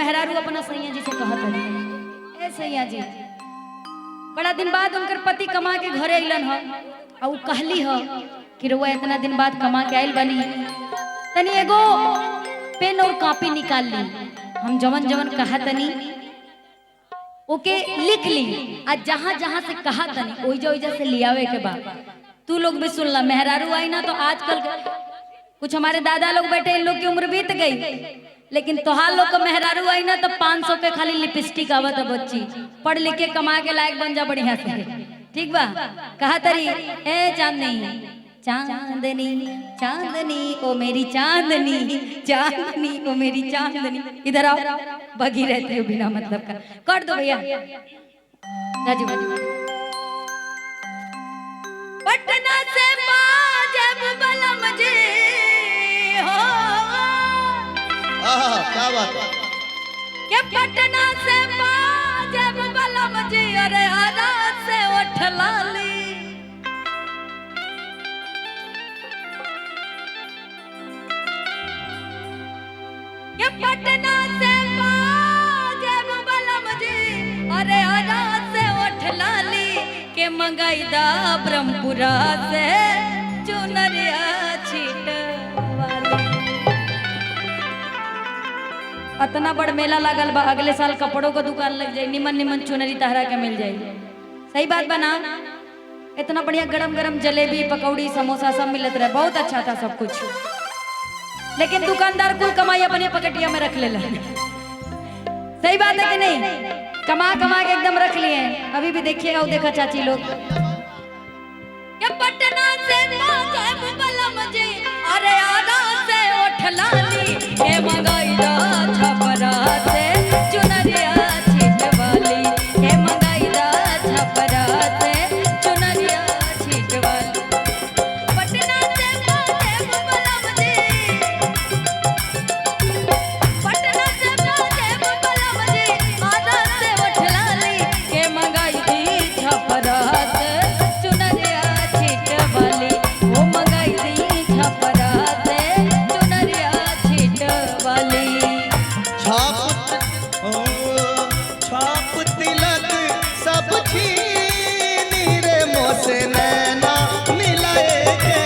मेहरारू अपना सैया जी से कहत रही, ए सैया जी, बड़ा दिन बाद उनकर पति कमा के घरे अइलन ह और उ कहली ह कि रुआ इतना दिन बाद कमा के आइल बनी, तनी एगो पेन और कॉपी निकाल ली, हम जवन जवन कहा तनी ओके लिख ली, आ जहां जहां से कहा तनी ओइजा ओइजा से लियावे के बाद तू लोग भी सुन ला। मेहरारू आई ना तो आजकल कुछ हमारे दादा लोग बैठे, इन लोग की उम्र बीत गई, लेकिन तोहार लोग को मेहरारू आई ना तो 500 के खाली लिपस्टिक आवत है बच्ची, पढ़ लिख के कमा के लायक बन जा बढ़िया से, ठीक बा। कहा तरी, ए चांदनी चांदनी चांदनी ओ मेरी चांदनी चांदनी ओ मेरी चांदनी, इधर आओ, भगी रहते हो बिना मतलब का, कर दो भैया राजू। पटना से बाजब बलम जी हो, क्या बात है, के पटना से बाजब बलम जी, अरे आरा से उठ लाली, के पटना से बाजब बलम जी, अरे आरा से उठ लाली, के मंगाईदा ब्रह्मपुरा से चुनरिया छीटवाली। इतना बड़ मेला लागल बा, अगले साल कपड़ों का दुकान लग जाए, निमन निमन चुनरी तहरा के मिल जाए। सही बात बना, इतना बढ़िया गरम गरम जलेबी पकौड़ी समोसा सब मिलत रहे, बहुत अच्छा था सब कुछ, लेकिन दुकानदार कुल कमाई अपने पकटिया में रख ले। सही बात है कि नहीं, कमा कमा के एकदम रख लिए। अभी भी देखिएगा, वो देखा चाची लोग, पटना से बलम जी, अरे आरा से उठ लाली, के मंगाईदा छपरा से चुनरिया छीटवाली, के मंगाईदा छपरा से चुनरिया छीटवाली। पटना से बलम जी, पटना से बलम जी, आरा से उठ लाली, के मंगाईदी छपरा से चुनरिया छीटवाली, वो मंगाईदी छपरा से चुनरिया छीटवाली। छाप तिलक सब छीनी रे मोसे नैना मिलाए के,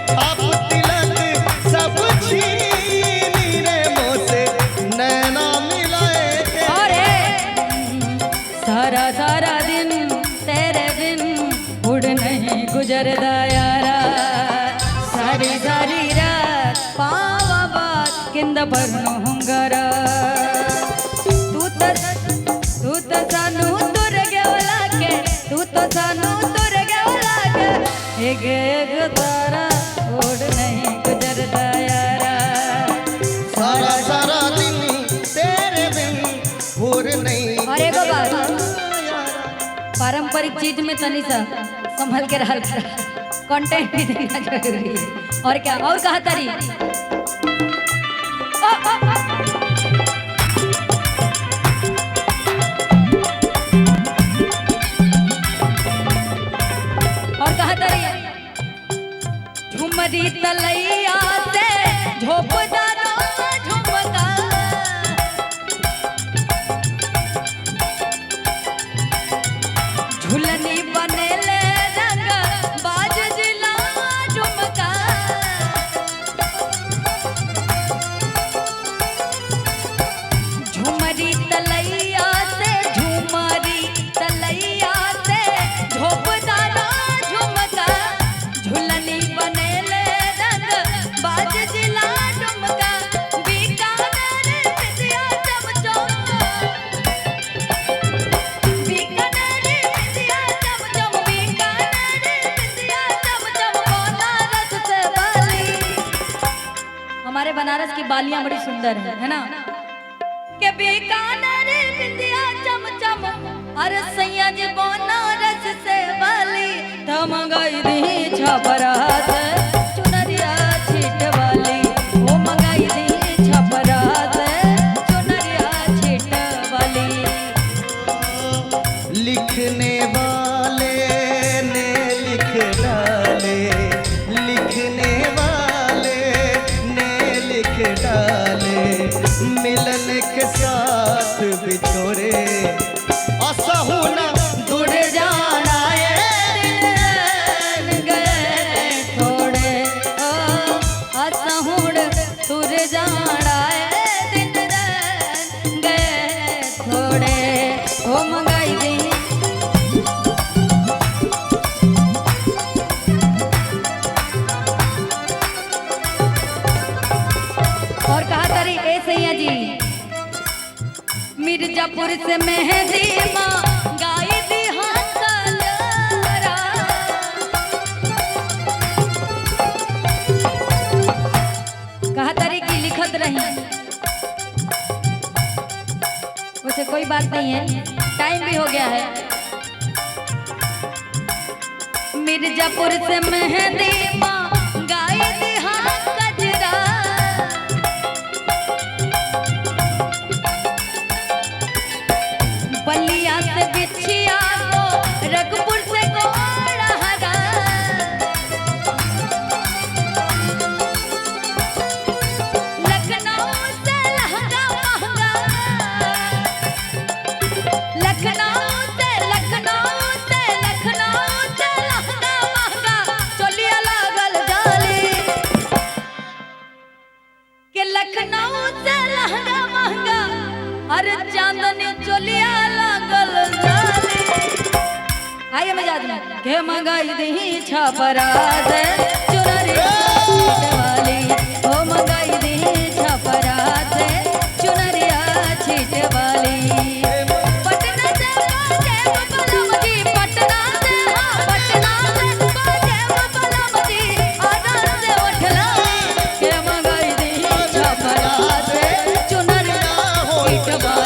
छाप तिलक सब छीनी रे मोसे नैना मिलाए के। अरे सारा सारा दिन तेरे बिन उड़ नहीं गुजरदा यारा, सारी सारी रात पावा बात किंद भरनो हुंगारा, तू तो सानू तुर गेवला के, तू तो सानू तुर गेवला के, एक एक तारा उड़ नहीं गुजरदा यारा। सारा सारा दिन तेरे बिन और नहीं। और एगो बात, पारंपरिक चीज में तनी सा संभल के रहल कर, कंटेंट भी देना जरूरी है। और क्या, और कहा तारी, और कहा तारी, झुमरी तलैया से झोपदारो झुमका, झुलनी बनेले रंग बाज जिला झुमका, झुमरी तलैया से, झुमरी तलैया से झोपदारा झुमका, झुलनी बनेले रंग बाज जिला झुमका, बीकानेर बिंदिया चमचम, बीकानेर बिंदिया चमचम, बीकानेर बिंदिया चमचम, बनारस से बाली। हमारे बनारस की बालियां बड़ी सुंदर है ना, के बीकानेर बिंदिया चमचम, अरे सैया जी बनारस से बाली, मंगाईदी छपरा से चुनरिया छीटवाली, वो मंगाईदी छपरा से चुनरिया छीटवाली। लिखने वाले ने लिख डाले, लिखने वाले ने लिख डाले, मिलन के साथ बिछोरे असहु न दूर जाना दिन गए थोड़े ओ असहुड़ दूर जाना दिन गए थोड़े ओ मंगाई दी और कहा तारी ए सैया जी मिर्जापुर से मेहंदी माँ गाई दी हंसलरा कहा तारी की लिखत रही वैसे कोई बात नहीं है टाइम भी हो गया है मिर्जापुर से मेहंदी माँ गाई दी हंसलरा बलिया से बिछिया को रगपुर से गोड़ा हरा लखनऊ से लहंगा महंगा लखनऊ से लहंगा महंगा चोलिया लागल जाली के लखनऊ से लहंगा महंगा अरे चांदनी चोलिया लागल जाली आइए मजाज में के मंगाई दी छपरा से चुनरी वाली ओ मंगाई दी छपरा से चुनरिया छीट वाली पटना से बाजे बलम जी पटना से हां पटना से बाजे बलम जी आदर से उठला के मंगाई दी छपरा से चुनरिया छीट वाली